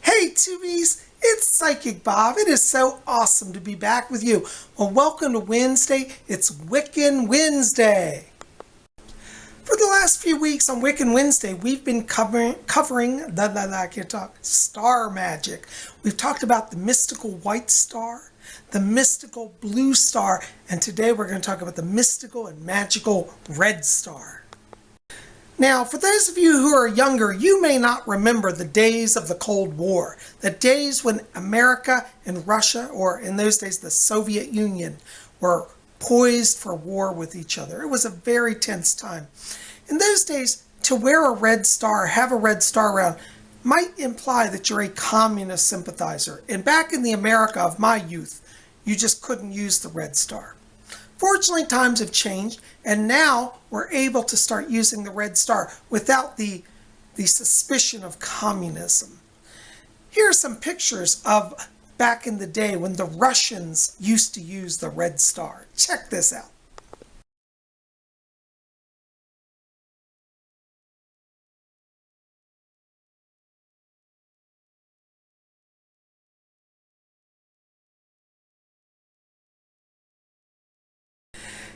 Hey Tubies, it's Psychic Bob. It is so awesome to be back with you. Well, welcome to Wednesday. It's Wiccan Wednesday. For the last few weeks on Wiccan Wednesday, we've been covering star magic. We've talked about the mystical white star, the mystical blue star, and today we're going to talk about the mystical and magical red star. Now, for those of you who are younger, you may not remember the days of the Cold War, the days when America and Russia, or in those days the Soviet Union, were poised for war with each other. It was a very tense time. In those days, to wear a red star, have a red star around, might imply that you're a communist sympathizer. And back in the America of my youth, you just couldn't use the red star. Fortunately, times have changed, and now we're able to start using the red star without the suspicion of communism. Here are some pictures of back in the day when the Russians used to use the red star. Check this out.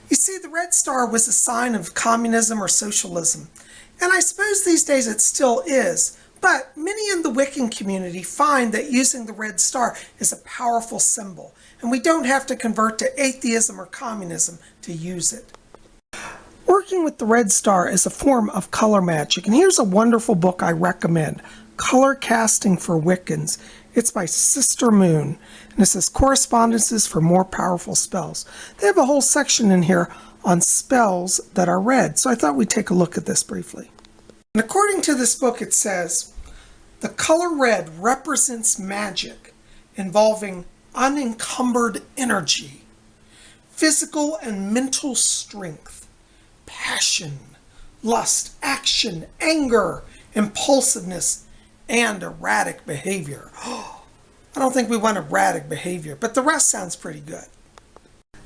You see, the red star was a sign of communism or socialism. And I suppose these days it still is. But many in the Wiccan community find that using the red star is a powerful symbol. And we don't have to convert to atheism or communism to use it. Working with the red star is a form of color magic. And here's a wonderful book I recommend, Color Casting for Wiccans. It's by Sister Moon, and it says Correspondences for More Powerful Spells. They have a whole section in here on spells that are red, so I thought we'd take a look at this briefly. And according to this book, it says, the color red represents magic involving unencumbered energy, physical and mental strength, passion, lust, action, anger, impulsiveness, and erratic behavior. I don't think we want erratic behavior, but the rest sounds pretty good.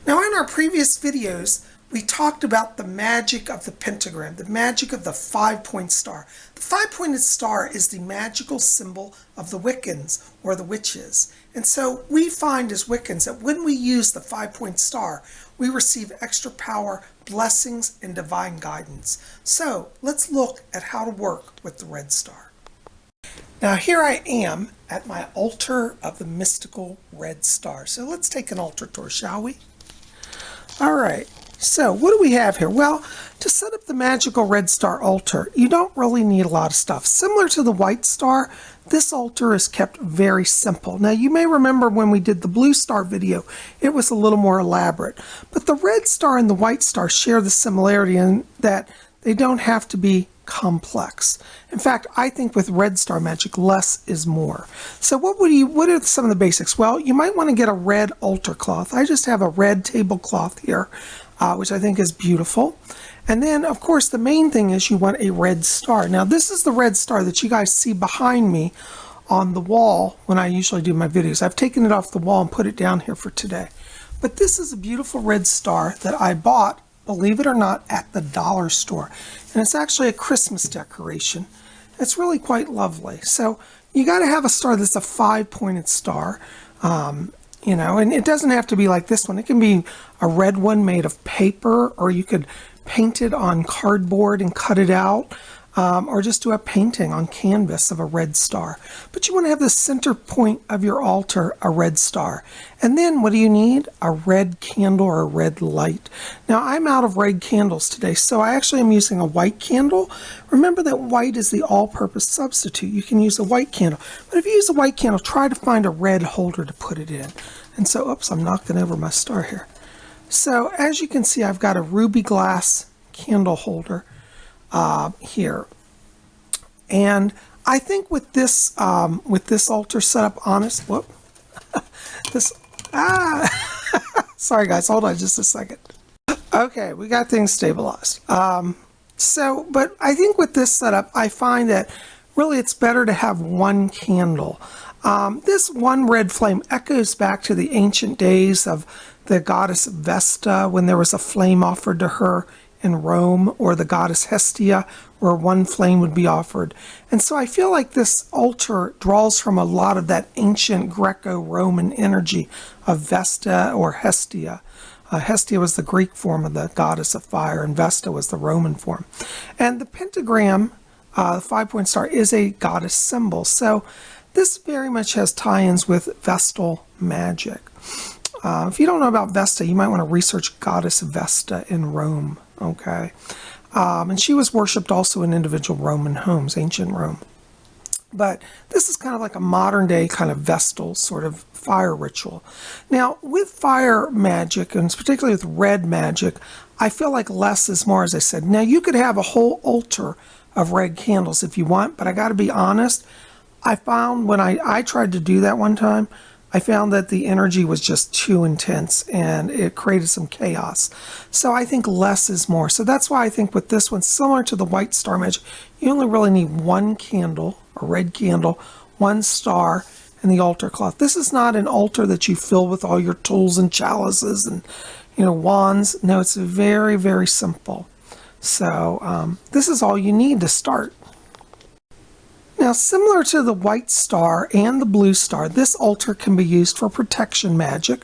Now, in our previous videos, we talked about the magic of the pentagram, the magic of the 5-point star. The 5-pointed star is the magical symbol of the Wiccans, or the witches. And so we find as Wiccans that when we use the 5-point star, we receive extra power, blessings, and divine guidance. So let's look at how to work with the red star. Now here I am at my altar of the mystical red star. So let's take an altar tour, shall we? All right, so what do we have here? Well, to set up the magical red star altar, you don't really need a lot of stuff. Similar to the white star, this altar is kept very simple. Now you may remember when we did the blue star video, it was a little more elaborate. But the red star and the white star share the similarity in that they don't have to be complex. In fact, I think with red star magic, less is more. So what are some of the basics? Well, you might want to get a red altar cloth. I just have a red tablecloth here, which I think is beautiful. And then, of course, the main thing is you want a red star. Now, this is the red star that you guys see behind me on the wall when I usually do my videos. I've taken it off the wall and put it down here for today. But this is a beautiful red star that I bought, believe it or not, at the dollar store. And it's actually a Christmas decoration. It's really quite lovely. So you got to have a star that's a 5-pointed star, you know, and it doesn't have to be like this one. It can be a red one made of paper, or you could paint it on cardboard and cut it out, or just do a painting on canvas of a red star. But you want to have the center point of your altar a red star. And then what do you need? A red candle or a red light. Now I'm out of red candles today, so I actually am using a white candle. Remember that white is the all-purpose substitute. You can use a white candle. But if you use a white candle, try to find a red holder to put it in. And so, oops, I'm knocking over my star here. So as you can see, I've got a ruby glass candle holder here, and I think with this altar setup, honest, whoop, sorry guys, hold on just a second. Okay, we got things stabilized. But I think with this setup, I find that really it's better to have one candle. This one red flame echoes back to the ancient days of the goddess Vesta, when there was a flame offered to her in Rome, or the goddess Hestia, where one flame would be offered. And so I feel like this altar draws from a lot of that ancient Greco-Roman energy of Vesta or Hestia. Hestia was the Greek form of the goddess of fire, and Vesta was the Roman form. And the pentagram, the 5-point star, is a goddess symbol. So this very much has tie-ins with Vestal magic. If you don't know about Vesta, you might want to research goddess Vesta in Rome, okay? And she was worshipped also in individual Roman homes, ancient Rome. But this is kind of like a modern day kind of Vestal sort of fire ritual. Now, with fire magic, and particularly with red magic, I feel like less is more, as I said. Now, you could have a whole altar of red candles if you want, but I got to be honest, I found when I tried to do that one time, I found that the energy was just too intense and it created some chaos. So I think less is more. So that's why I think with this one, similar to the white star magic, you only really need one candle, a red candle, one star, and the altar cloth. This is not an altar that you fill with all your tools and chalices and, wands. No, it's very, very simple. So this is all you need to start. Now, similar to the white star and the blue star, this altar can be used for protection magic.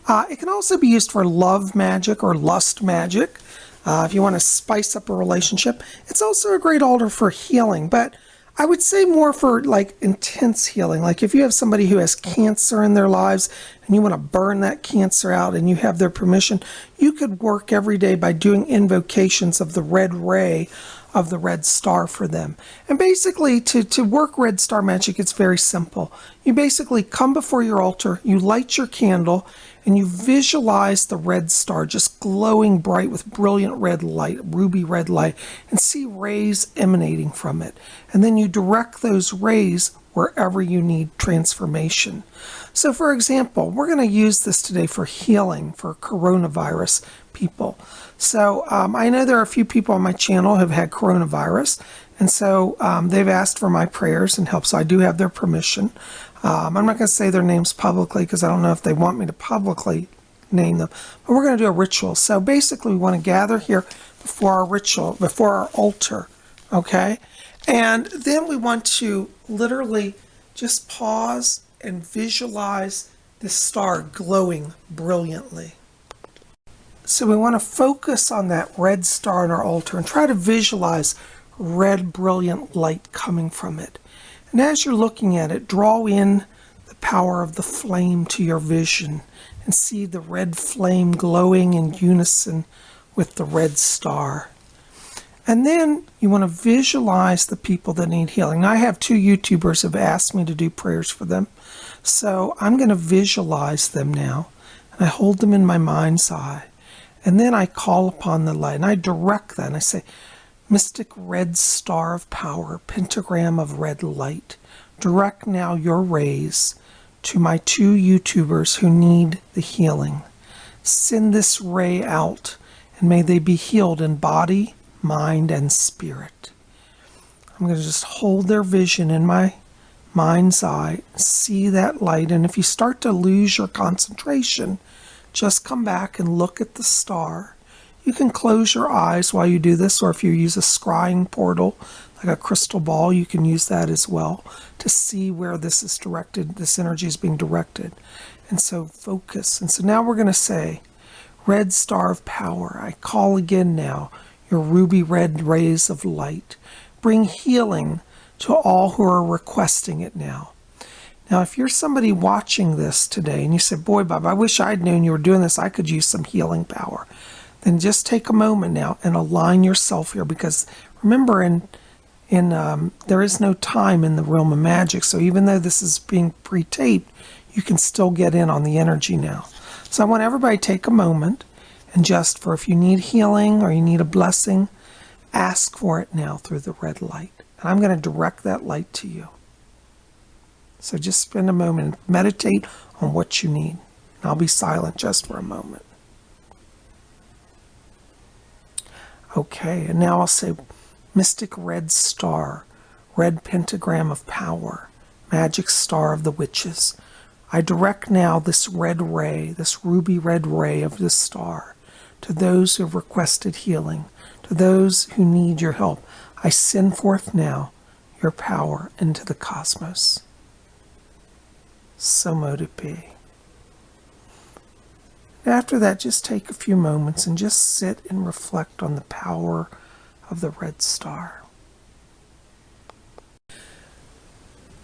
It can also be used for love magic or lust magic, if you want to spice up a relationship. It's also a great altar for healing, but I would say more for like intense healing. Like if you have somebody who has cancer in their lives and you want to burn that cancer out and you have their permission, you could work every day by doing invocations of the red ray of the red star for them. And basically to work red star magic, it's very simple. You basically come before your altar, you light your candle, and you visualize the red star just glowing bright with brilliant red light, ruby red light, and see rays emanating from it. And then you direct those rays wherever you need transformation. So for example, we're going to use this today for healing for coronavirus people. So I know there are a few people on my channel who have had coronavirus, and so they've asked for my prayers and help, so I do have their permission. I'm not going to say their names publicly because I don't know if they want me to publicly name them, but we're going to do a ritual. So basically we want to gather here before our ritual, before our altar, okay? And then we want to literally just pause and visualize this star glowing brilliantly. So we want to focus on that red star on our altar and try to visualize red brilliant light coming from it. And as you're looking at it, draw in the power of the flame to your vision and see the red flame glowing in unison with the red star. And then you want to visualize the people that need healing. Now, I have 2 YouTubers who have asked me to do prayers for them. So I'm going to visualize them now. And I hold them in my mind's eye. And then I call upon the light. And I direct that. And I say, Mystic red star of power, pentagram of red light, direct now your rays to my 2 YouTubers who need the healing. Send this ray out, and may they be healed in body, mind, and spirit. I'm going to just hold their vision in my mind's eye, see that light, and if you start to lose your concentration, just come back and look at the star. You can close your eyes while you do this, or if you use a scrying portal, like a crystal ball, you can use that as well to see where this is directed, this energy is being directed. And so focus. And so now we're going to say, red star of power, I call again now your ruby red rays of light. Bring healing to all who are requesting it now. Now, if you're somebody watching this today and you say, boy, Bob, I wish I'd known you were doing this, I could use some healing power. Then just take a moment now and align yourself here, because remember, there is no time in the realm of magic. So even though this is being pre-taped, you can still get in on the energy now. So I want everybody to take a moment and just for if you need healing or you need a blessing, ask for it now through the red light. And I'm going to direct that light to you. So just spend a moment and meditate on what you need. And I'll be silent just for a moment. Okay, and now I'll say, Mystic red star, red pentagram of power, magic star of the witches. I direct now this red ray, this ruby red ray of this star, to those who have requested healing. to those who need your help. I send forth now your power into the cosmos. So mote it be. After that, just take a few moments and just sit and reflect on the power of the red star.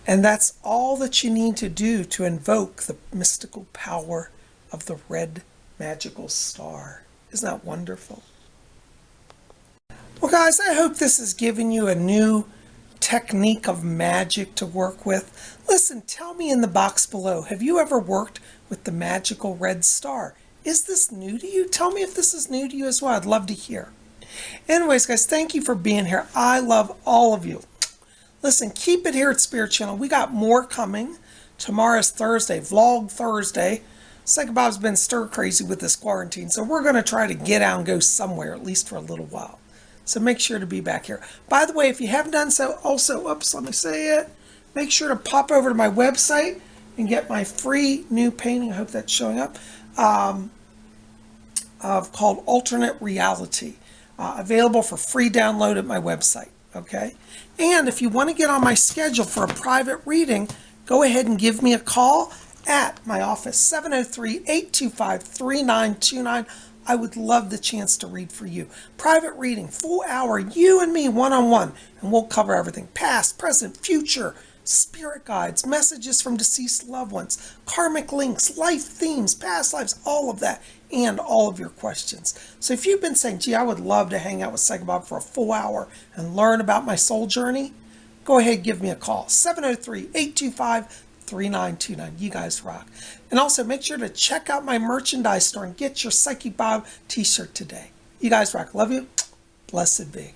And that's all that you need to do to invoke the mystical power of the red magical star. Isn't that wonderful? Well, guys, I hope this has given you a new technique of magic to work with. Listen, tell me in the box below, have you ever worked with the magical red star? Is this new to you? Tell me if this is new to you as well. I'd love to hear. Anyways, guys, thank you for being here. I love all of you. Listen, keep it here at Spirit Channel. We got more coming. Tomorrow's Thursday, Vlog Thursday. PsychicBob's been stir crazy with this quarantine, so we're going to try to get out and go somewhere, at least for a little while. So make sure to be back here. By the way, if you haven't done so, also, oops, let me say it. Make sure to pop over to my website and get my free new painting. I hope that's showing up. Called Alternate Reality. Available for free download at my website. Okay? And if you want to get on my schedule for a private reading, go ahead and give me a call at my office, 703-825-3929. I would love the chance to read for you. Private reading, full hour, you and me, one-on-one, and we'll cover everything. Past, present, future, spirit guides, messages from deceased loved ones, karmic links, life themes, past lives, all of that, and all of your questions. So if you've been saying, gee, I would love to hang out with PsychicBob for a full hour and learn about my soul journey, go ahead and give me a call, 703-825-3929. You guys rock. And also make sure to check out my merchandise store and get your Psychic Bob t-shirt today. You guys rock. Love you. Blessed be.